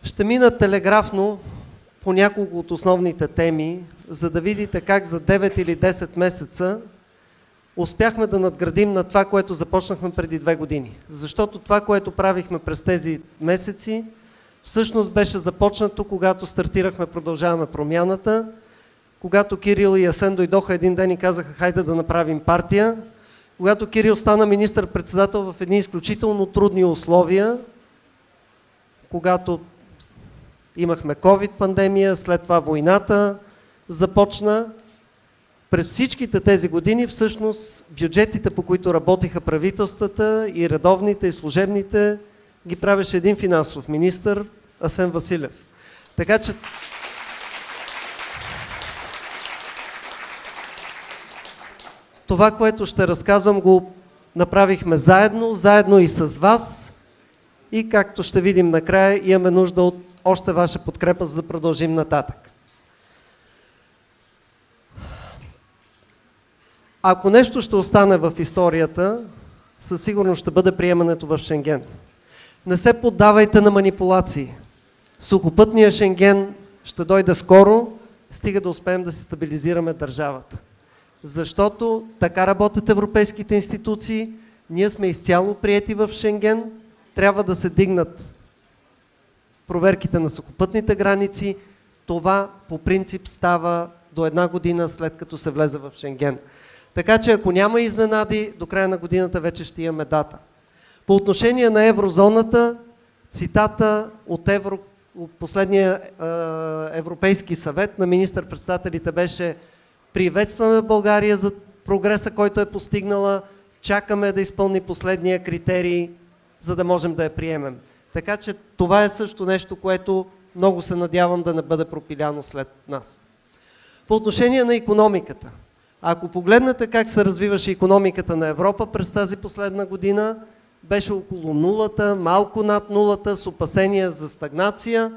Ще мина телеграфно по няколко от основните теми, за да видите как за 9 или 10 месеца успяхме да надградим на това, което започнахме преди 2 години. Защото това, което правихме през тези месеци, всъщност беше започнато, когато стартирахме Продължаваме промяната, когато Кирил и Асен дойдоха един ден и казаха: хайде да направим партия, когато Кирил стана министър-председател в едни изключително трудни условия, когато имахме COVID-пандемия, след това войната започна. През всичките тези години всъщност бюджетите, по които работиха правителствата, и редовните, и служебните, ги правеше един финансов министър, Асен Василев. Така че това, което ще разказвам, го направихме заедно и с вас, и както ще видим накрая, имаме нужда от още ваша подкрепа, за да продължим нататък. Ако нещо ще остане в историята, със сигурност ще бъде приемането в Шенген. Не се поддавайте на манипулации. Сухопътният Шенген ще дойде скоро, стига да успеем да си стабилизираме държавата. Защото така работят европейските институции, ние сме изцяло приети в Шенген, трябва да се дигнат проверките на сухопътните граници. Това по принцип става до 1 година след като се влезе в Шенген. Така че ако няма изненади, до края на годината вече ще имаме дата. По отношение на еврозоната, цитата от последния Европейски съвет на министър-председателите беше: приветстваме България за прогреса, който е постигнала, чакаме да изпълни последния критерий, за да можем да я приемем. Така че това е също нещо, което много се надявам да не бъде пропиляно след нас. По отношение на икономиката. Ако погледнете как се развиваше икономиката на Европа през тази последна година, беше около нулата, малко над нулата, с опасения за стагнация.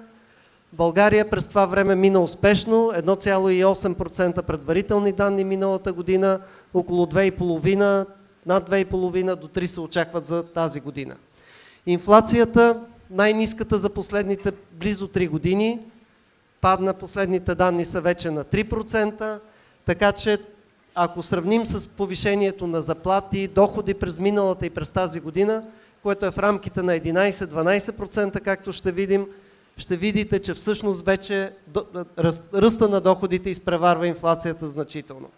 България през това време мина успешно, 1,8% предварителни данни миналата година, около 2,5%, над 2,5% до 3% се очакват за тази година. Инфлацията, най-ниската за последните близо 3 години, падна, последните данни са вече на 3%, така че ако сравним с повишението на заплати, доходи през миналата и през тази година, което е в рамките на 11-12%, както ще видим, ще видите, че всъщност вече ръста на доходите изпреварва инфлацията значително.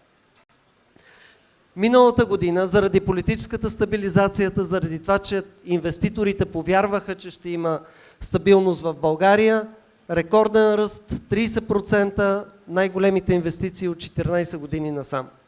Миналата година, заради политическата стабилизацията, заради това, че инвеститорите повярваха, че ще има стабилност в България, рекорден ръст, 30%, най-големите инвестиции от 14 години насам.